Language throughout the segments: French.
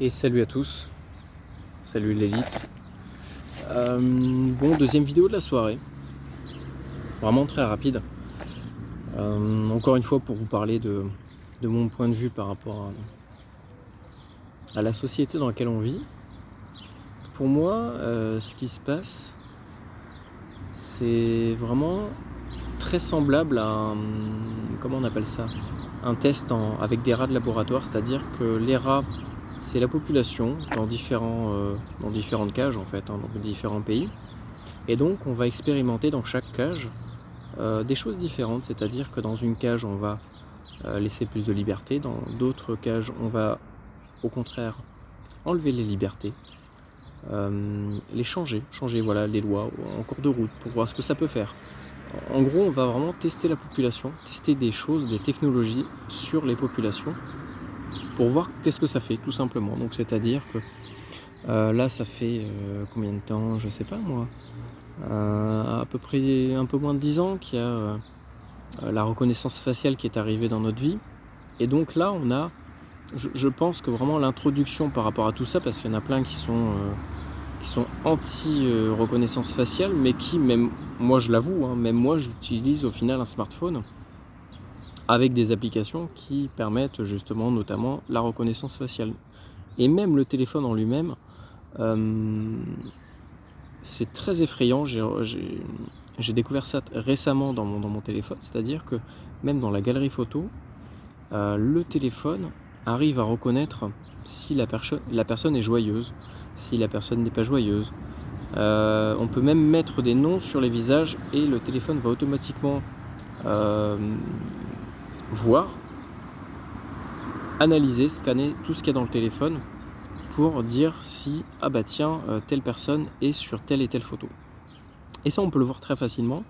Et salut à tous, salut l'élite. Deuxième vidéo de la soirée, vraiment très rapide. Encore une fois pour vous parler de mon point de vue par rapport à la société dans laquelle on vit. Pour moi, ce qui se passe, c'est vraiment très semblable à comment on appelle ça, un test avec des rats de laboratoire, c'est-à-dire que les rats, c'est la population dans différentes cages en fait, dans différents pays. Et donc on va expérimenter dans chaque cage des choses différentes, c'est-à-dire que dans une cage on va laisser plus de liberté, dans d'autres cages on va au contraire enlever les libertés, les changer voilà, les lois en cours de route pour voir ce que ça peut faire. En gros, on va vraiment tester la population, tester des choses, des technologies sur les populations pour voir qu'est-ce que ça fait, tout simplement. Donc, c'est-à-dire que là, ça fait combien de temps, je sais pas moi, à peu près un peu moins de 10 ans qu'il y a la reconnaissance faciale qui est arrivée dans notre vie. Et donc là, on a, je pense que vraiment l'introduction par rapport à tout ça, parce qu'il y en a plein qui sont anti-reconnaissance faciale, mais qui, même moi je l'avoue, même moi j'utilise au final un smartphone avec des applications qui permettent justement notamment la reconnaissance faciale. Et même le téléphone en lui-même, c'est très effrayant. J'ai découvert ça récemment dans mon téléphone, c'est-à-dire que même dans la galerie photo, le téléphone arrive à reconnaître si la personne est joyeuse, si la personne n'est pas joyeuse. On peut même mettre des noms sur les visages et le téléphone va automatiquement voir, analyser, scanner tout ce qu'il y a dans le téléphone pour dire si, telle personne est sur telle et telle photo. Et ça, on peut le voir très facilement.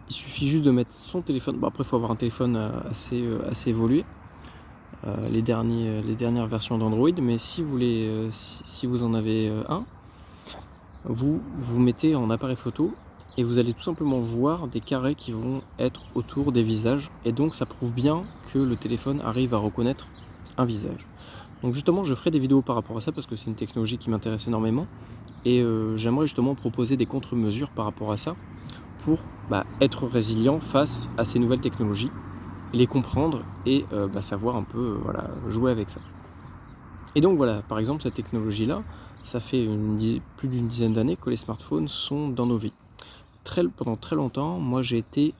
Il suffit juste de mettre son téléphone. Après, il faut avoir un téléphone assez évolué. Les dernières versions d'Android, mais si vous en avez un, vous mettez en appareil photo et vous allez tout simplement voir des carrés qui vont être autour des visages, et donc ça prouve bien que le téléphone arrive à reconnaître un visage. Donc justement, je ferai des vidéos par rapport à ça parce que c'est une technologie qui m'intéresse énormément, et j'aimerais justement proposer des contre-mesures par rapport à ça pour être résilient face à ces nouvelles technologies, les comprendre et savoir un peu jouer avec ça. Et donc voilà, par exemple cette technologie-là, ça fait plus d'une dizaine d'années que les smartphones sont dans nos vies. Pendant très longtemps, moi j'ai été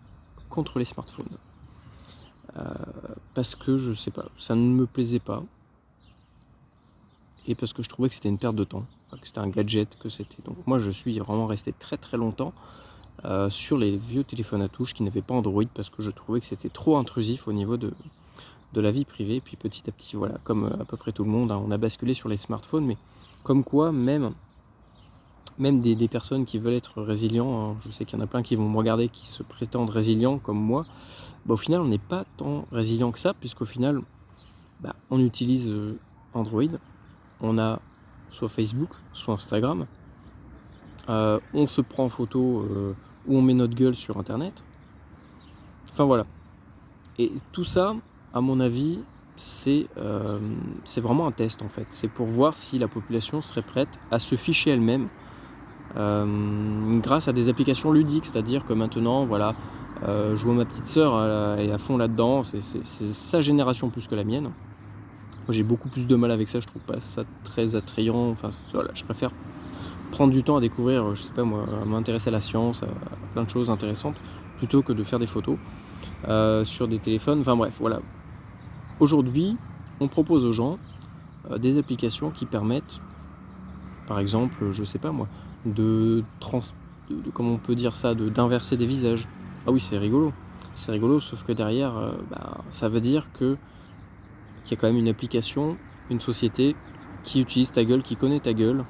contre les smartphones. Parce que je sais pas, ça ne me plaisait pas. Et parce que je trouvais que c'était une perte de temps, que c'était un gadget, que c'était. Donc moi je suis vraiment resté très très longtemps sur les vieux téléphones à touche qui n'avaient pas Android, parce que je trouvais que c'était trop intrusif au niveau de la vie privée. Puis petit à petit, voilà, comme à peu près tout le monde, on a basculé sur les smartphones, mais comme quoi même des personnes qui veulent être résilients, je sais qu'il y en a plein qui vont me regarder, qui se prétendent résilients comme moi, au final on n'est pas tant résilient que ça, puisqu'au final on utilise Android, on a soit Facebook, soit Instagram, on se prend en photo ou on met notre gueule sur internet, enfin voilà. Et tout ça, à mon avis, c'est vraiment un test en fait. C'est pour voir si la population serait prête à se ficher elle-même grâce à des applications ludiques. C'est-à-dire que maintenant, voilà, je vois ma petite sœur est à fond là-dedans. C'est sa génération plus que la mienne. Moi, j'ai beaucoup plus de mal avec ça. Je trouve pas ça très attrayant. Enfin, voilà, je préfère prendre du temps à découvrir, je sais pas moi, à m'intéresser à la science, à plein de choses intéressantes, plutôt que de faire des photos sur des téléphones. Enfin bref, voilà. Aujourd'hui, on propose aux gens des applications qui permettent, par exemple, je sais pas moi, comment on peut dire ça, d'inverser des visages. Ah oui, c'est rigolo. C'est rigolo, sauf que derrière, ça veut dire qu'il y a quand même une application, une société qui utilise ta gueule, qui connaît ta gueule,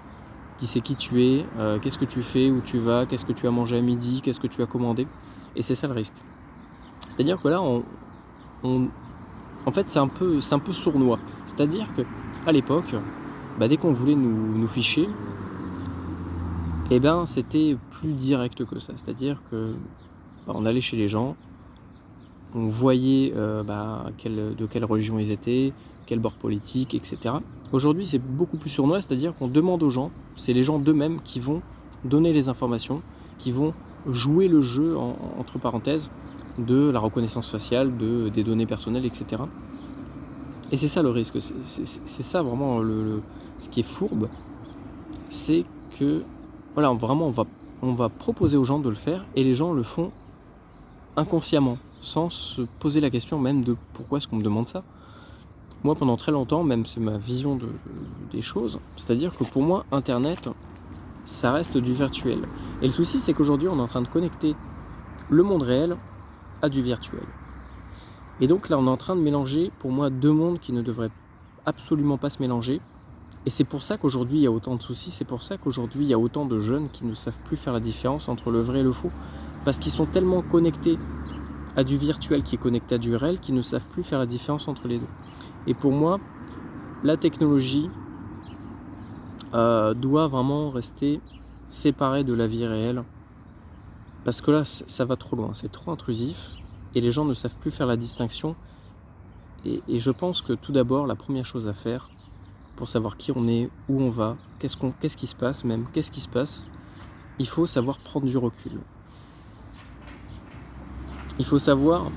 qui sait qui tu es, qu'est-ce que tu fais, où tu vas, qu'est-ce que tu as mangé à midi, qu'est-ce que tu as commandé. Et c'est ça le risque. C'est-à-dire que là, en fait, c'est un peu sournois. C'est-à-dire que à l'époque, dès qu'on voulait nous ficher, c'était plus direct que ça. C'est-à-dire que on allait chez les gens, on voyait de quelle religion ils étaient, quel bord politique, etc. Aujourd'hui, c'est beaucoup plus sournois, c'est-à-dire qu'on demande aux gens, c'est les gens d'eux-mêmes qui vont donner les informations, qui vont jouer le jeu, entre parenthèses, de la reconnaissance faciale, des données personnelles, etc. Et c'est ça le risque, c'est ça vraiment ce qui est fourbe, c'est que voilà, vraiment on va proposer aux gens de le faire et les gens le font inconsciemment, sans se poser la question même de pourquoi est-ce qu'on me demande ça. Moi pendant très longtemps, même c'est ma vision des choses, c'est-à-dire que pour moi Internet, ça reste du virtuel. Et le souci c'est qu'aujourd'hui on est en train de connecter le monde réel à du virtuel. Et donc là on est en train de mélanger pour moi deux mondes qui ne devraient absolument pas se mélanger. Et c'est pour ça qu'aujourd'hui il y a autant de soucis, c'est pour ça qu'aujourd'hui il y a autant de jeunes qui ne savent plus faire la différence entre le vrai et le faux. Parce qu'ils sont tellement connectés à du virtuel qui est connecté à du réel qu'ils ne savent plus faire la différence entre les deux. Et pour moi, la technologie doit vraiment rester séparée de la vie réelle. Parce que là, ça va trop loin, c'est trop intrusif et les gens ne savent plus faire la distinction. Et je pense que tout d'abord, la première chose à faire, pour savoir qui on est, où on va, qu'est-ce qui se passe même, qu'est-ce qui se passe, il faut savoir prendre du recul. Il faut savoir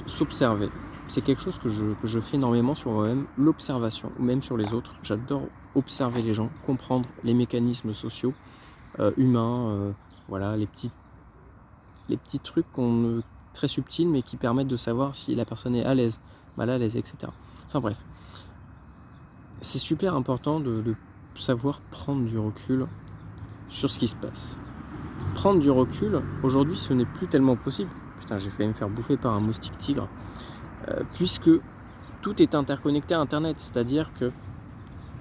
s'observer. C'est quelque chose que je fais énormément sur moi-même, l'observation, ou même sur les autres. J'adore observer les gens, comprendre les mécanismes sociaux, humains, voilà, les petits trucs très subtils, mais qui permettent de savoir si la personne est à l'aise, mal à l'aise, etc. Enfin bref, c'est super important de savoir prendre du recul sur ce qui se passe. Prendre du recul, aujourd'hui, ce n'est plus tellement possible. Putain, j'ai failli me faire bouffer par un moustique tigre. Puisque tout est interconnecté à Internet. C'est-à-dire que,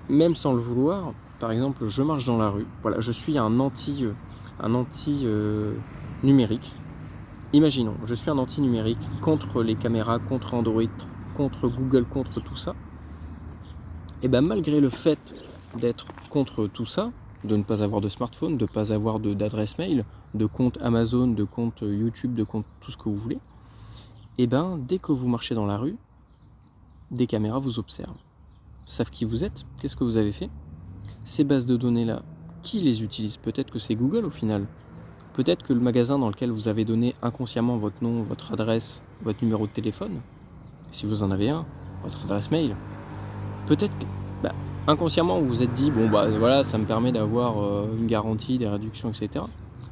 même sans le vouloir, par exemple, je marche dans la rue. Voilà, je suis un anti numérique. Imaginons, je suis un anti numérique contre les caméras, contre Android, contre Google, contre tout ça. Et bien malgré le fait d'être contre tout ça, de ne pas avoir de smartphone, de ne pas avoir d'adresse mail, de compte Amazon, de compte YouTube, de compte tout ce que vous voulez, et ben dès que vous marchez dans la rue, des caméras vous observent, savent qui vous êtes, qu'est-ce que vous avez fait. Ces bases de données là, qui les utilise? Peut-être que c'est Google au final. Peut-être que le magasin dans lequel vous avez donné inconsciemment votre nom, votre adresse, votre numéro de téléphone, si vous en avez un, votre adresse mail, peut-être que inconsciemment vous vous êtes dit bon voilà, ça me permet d'avoir une garantie, des réductions, etc.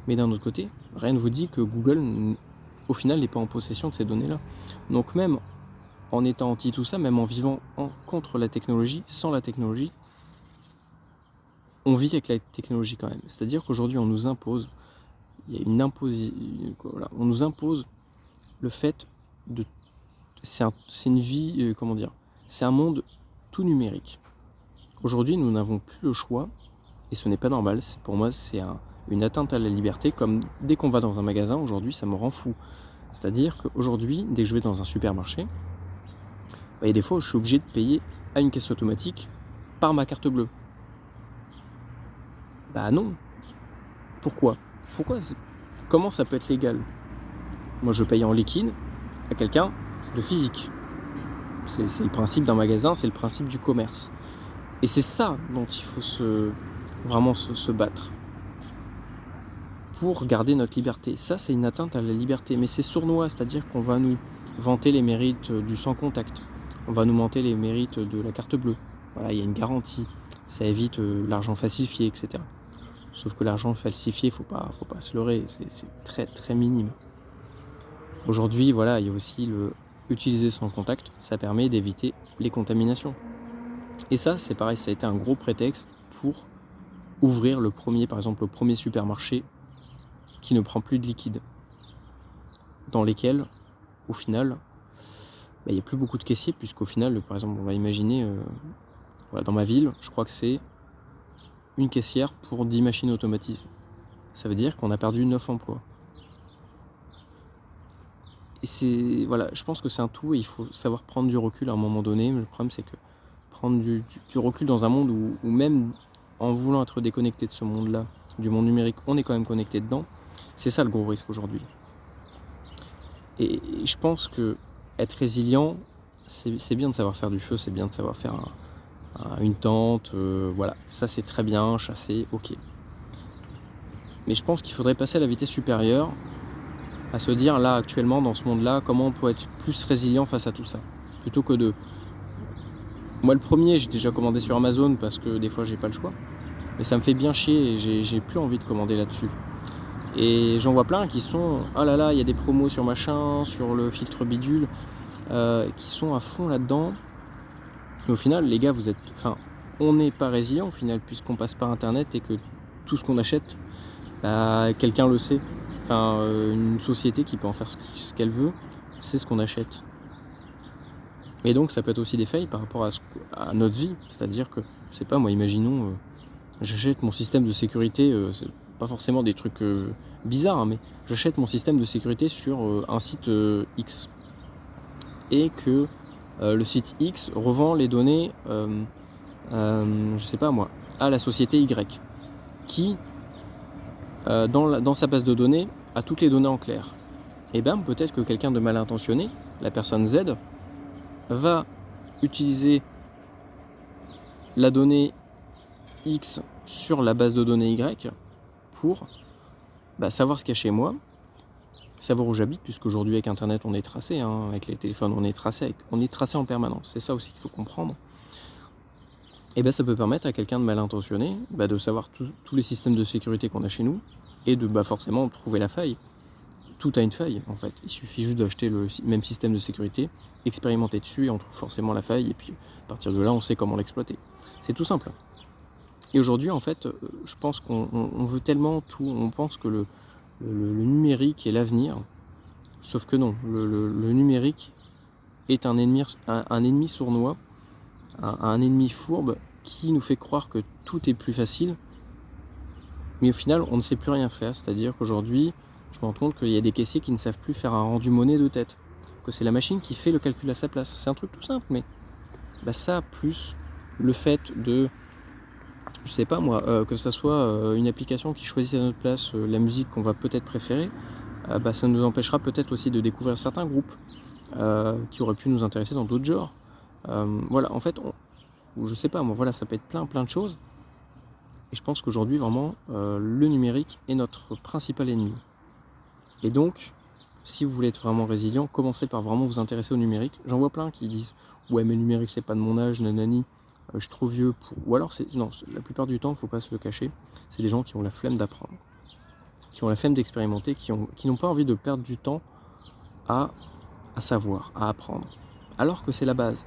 Mais d'un autre côté, rien ne vous dit que Google au final n'est pas en possession de ces données-là. Donc même en étant anti tout ça, même en vivant contre la technologie, sans la technologie, on vit avec la technologie quand même. C'est-à-dire qu'aujourd'hui on nous impose, il y a voilà, on nous impose le fait de, c'est une vie, c'est un monde tout numérique. Aujourd'hui, nous n'avons plus le choix, et ce n'est pas normal. Pour moi, c'est une atteinte à la liberté, comme dès qu'on va dans un magasin, aujourd'hui, ça me rend fou. C'est-à-dire qu'aujourd'hui, dès que je vais dans un supermarché, il y a des fois où je suis obligé de payer à une caisse automatique par ma carte bleue. Bah non. Pourquoi ? Comment ça peut être légal ? Moi, je paye en liquide à quelqu'un de physique. C'est le principe d'un magasin, c'est le principe du commerce. Et c'est ça dont il faut vraiment se battre pour garder notre liberté. Ça, c'est une atteinte à la liberté, mais c'est sournois, c'est-à-dire qu'on va nous vanter les mérites du sans contact, on va nous vanter les mérites de la carte bleue. Voilà, il y a une garantie, ça évite l'argent falsifié, etc. Sauf que l'argent falsifié, faut pas se leurrer, c'est très très minime. Aujourd'hui, voilà, il y a aussi utiliser sans contact, ça permet d'éviter les contaminations. Et ça, c'est pareil, ça a été un gros prétexte pour ouvrir le premier supermarché qui ne prend plus de liquide, dans lesquels, au final, il n'y a plus beaucoup de caissiers, puisqu'au final, par exemple, on va imaginer, dans ma ville, je crois que c'est une caissière pour 10 machines automatisées. Ça veut dire qu'on a perdu 9 emplois. Et je pense que c'est un tout, et il faut savoir prendre du recul à un moment donné. Mais le problème, c'est que prendre du recul dans un monde où même en voulant être déconnecté de ce monde-là, du monde numérique, on est quand même connecté dedans. C'est ça le gros risque aujourd'hui. Et je pense que être résilient, c'est bien de savoir faire du feu, c'est bien de savoir faire une tente, voilà, ça c'est très bien, chasser, ok. Mais je pense qu'il faudrait passer à la vitesse supérieure, à se dire là actuellement dans ce monde-là, comment on peut être plus résilient face à tout ça. Plutôt que de... Moi le premier, j'ai déjà commandé sur Amazon parce que des fois j'ai pas le choix. Mais ça me fait bien chier et j'ai plus envie de commander là-dessus. Et j'en vois plein qui sont, ah là là, il y a des promos sur machin, sur le filtre bidule, qui sont à fond là-dedans. Mais au final, les gars, on n'est pas résilient au final, puisqu'on passe par internet et que tout ce qu'on achète, quelqu'un le sait. Une société qui peut en faire ce qu'elle veut, c'est ce qu'on achète. Et donc ça peut être aussi des failles par rapport à notre vie. C'est-à-dire que, je sais pas, moi, imaginons, j'achète mon système de sécurité, c'est pas forcément des trucs bizarres, hein, mais j'achète mon système de sécurité sur un site X. Et que le site X revend les données, je sais pas moi, à la société Y, qui, dans sa base de données, a toutes les données en clair. Et bien peut-être que quelqu'un de mal intentionné, la personne Z, va utiliser la donnée X sur la base de données Y pour savoir ce qu'il y a chez moi, savoir où j'habite, puisqu'aujourd'hui avec Internet on est tracé, hein, avec les téléphones on est tracé en permanence. C'est ça aussi qu'il faut comprendre. Et ça peut permettre à quelqu'un de mal intentionné de savoir tous les systèmes de sécurité qu'on a chez nous et de forcément trouver la faille. Tout a une faille en fait. Il suffit juste d'acheter le même système de sécurité, expérimenter dessus et on trouve forcément la faille et puis à partir de là on sait comment l'exploiter. C'est tout simple. Et aujourd'hui en fait, je pense qu'on veut tellement tout, on pense que le numérique est l'avenir, sauf que non, le numérique est un ennemi sournois, un ennemi fourbe qui nous fait croire que tout est plus facile, mais au final on ne sait plus rien faire. C'est-à-dire qu'aujourd'hui, je me rends compte qu'il y a des caissiers qui ne savent plus faire un rendu monnaie de tête, que c'est la machine qui fait le calcul à sa place. C'est un truc tout simple, mais ça plus le fait de, je sais pas moi, que ça soit une application qui choisit à notre place la musique qu'on va peut-être préférer, ça nous empêchera peut-être aussi de découvrir certains groupes qui auraient pu nous intéresser dans d'autres genres. Voilà, en fait, je sais pas moi, voilà, ça peut être plein de choses. Et je pense qu'aujourd'hui, vraiment, le numérique est notre principal ennemi. Et donc, si vous voulez être vraiment résilient, commencez par vraiment vous intéresser au numérique. J'en vois plein qui disent « Ouais, mais le numérique, c'est pas de mon âge, nanani, je suis trop vieux pour... » Ou alors, non, la plupart du temps, il ne faut pas se le cacher, c'est des gens qui ont la flemme d'apprendre, qui ont la flemme d'expérimenter, qui n'ont pas envie de perdre du temps à savoir, à apprendre. Alors que c'est la base.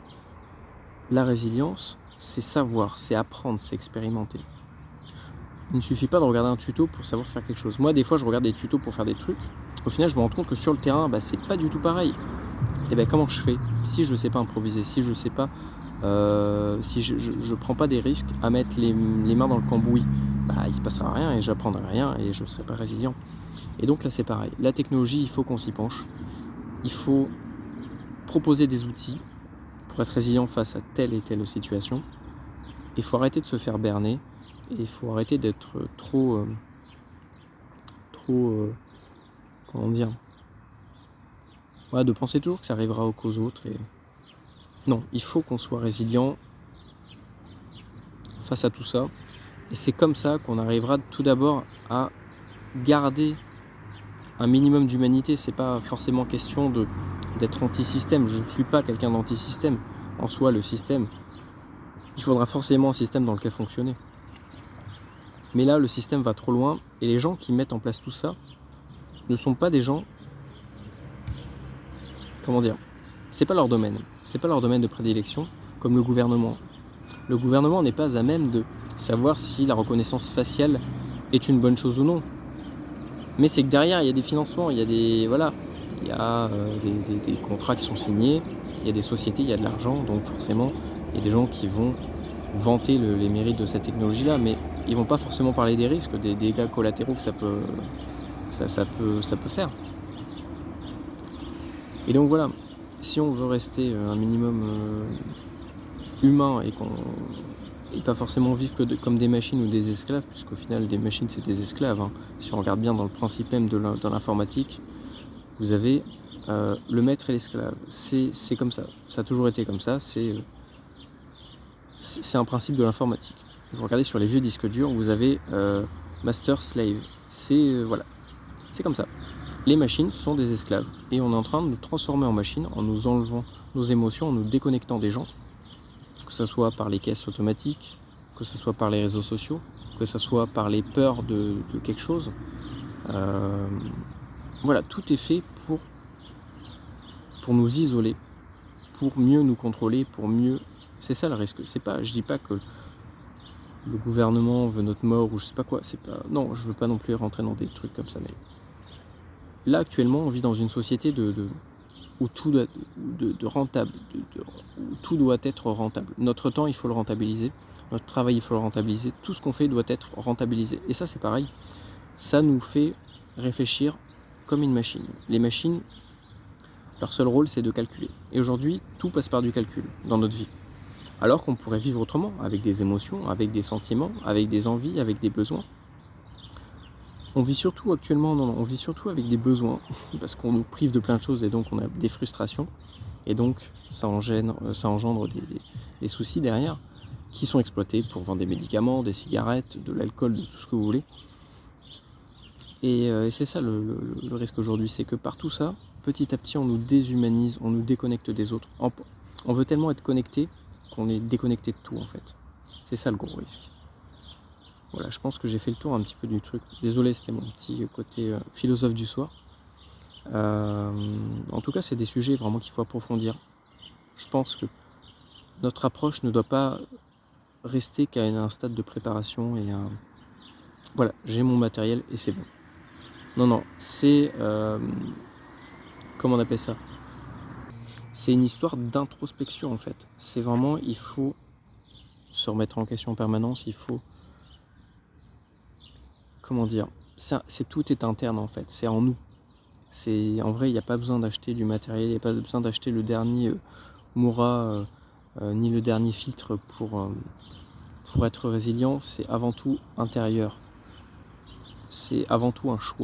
La résilience, c'est savoir, c'est apprendre, c'est expérimenter. Il ne suffit pas de regarder un tuto pour savoir faire quelque chose. Moi, des fois, je regarde des tutos pour faire des trucs. Au final, je me rends compte que sur le terrain, c'est pas du tout pareil. Et comment je fais si je ne sais pas improviser, si je sais pas, si je prends pas des risques à mettre les mains dans le cambouis, il se passera rien et j'apprendrai rien et je serai pas résilient. Et donc là, c'est pareil. La technologie, il faut qu'on s'y penche. Il faut proposer des outils pour être résilient face à telle et telle situation. Il faut arrêter de se faire berner. Et il faut arrêter d'être trop comment dire, de penser toujours que ça arrivera qu'aux autres. Et non, il faut qu'on soit résilient face à tout ça. Et c'est comme ça qu'on arrivera tout d'abord à garder un minimum d'humanité. C'est pas forcément question d'être anti-système. Je ne suis pas quelqu'un d'anti-système. En soi, le système, il faudra forcément un système dans lequel fonctionner. Mais là, le système va trop loin et les gens qui mettent en place tout ça ne sont pas des gens, c'est pas leur domaine. C'est pas leur domaine de prédilection, comme le gouvernement. Le gouvernement n'est pas à même de savoir si la reconnaissance faciale est une bonne chose ou non. Mais c'est que derrière, il y a des financements, il y a des contrats qui sont signés, il y a des sociétés, il y a de l'argent, donc forcément, il y a des gens qui vont vanter les mérites de cette technologie-là, mais ils vont pas forcément parler des risques, des dégâts collatéraux que ça peut faire. Et donc voilà, si on veut rester un minimum humain et pas forcément vivre comme des machines ou des esclaves, puisqu'au final des machines c'est des esclaves, hein. Si on regarde bien dans le principe même de l'informatique, vous avez le maître et l'esclave. C'est comme ça. Ça a toujours été comme ça. C'est un principe de l'informatique. Vous regardez sur les vieux disques durs, vous avez master slave. Voilà, c'est comme ça. Les machines sont des esclaves et on est en train de nous transformer en machines en nous enlevant nos émotions, en nous déconnectant des gens, que ce soit par les caisses automatiques, que ce soit par les réseaux sociaux, que ce soit par les peurs de quelque chose. Voilà, tout est fait pour nous isoler, pour mieux nous contrôler, pour mieux... C'est ça le risque. Je dis pas que le gouvernement veut notre mort ou je sais pas quoi. Non, je veux pas non plus rentrer dans des trucs comme ça. Mais là, actuellement, on vit dans une société où tout doit, de rentable, où tout doit être rentable. Notre temps, il faut le rentabiliser. Notre travail, il faut le rentabiliser. Tout ce qu'on fait doit être rentabilisé. Et ça, c'est pareil. Ça nous fait réfléchir comme une machine. Les machines, leur seul rôle, c'est de calculer. Et aujourd'hui, tout passe par du calcul dans notre vie. Alors qu'on pourrait vivre autrement, avec des émotions, avec des sentiments, avec des envies, avec des besoins. On vit surtout actuellement, on vit surtout avec des besoins, parce qu'on nous prive de plein de choses et donc on a des frustrations. Et donc ça engendre des soucis derrière, qui sont exploités pour vendre des médicaments, des cigarettes, de l'alcool, de tout ce que vous voulez. Et c'est ça le risque aujourd'hui, c'est que par tout ça, petit à petit, on nous déshumanise, on nous déconnecte des autres. On veut tellement être connecté qu'on est déconnecté de tout en fait. C'est ça le gros risque. Voilà, je pense que j'ai fait le tour un petit peu du truc. Désolé, c'était mon petit côté philosophe du soir. En tout cas, c'est des sujets vraiment qu'il faut approfondir. Je pense que notre approche ne doit pas rester qu'à un stade de préparation et voilà, j'ai mon matériel et c'est bon. Non, c'est... comment on appelle ça ? C'est une histoire d'introspection en fait. C'est vraiment, il faut se remettre en question en permanence, il faut... Comment dire ? Tout est interne en fait, c'est en nous. En vrai, il n'y a pas besoin d'acheter du matériel, il n'y a pas besoin d'acheter le dernier Moura, ni le dernier filtre pour être résilient. C'est avant tout intérieur. C'est avant tout un choix.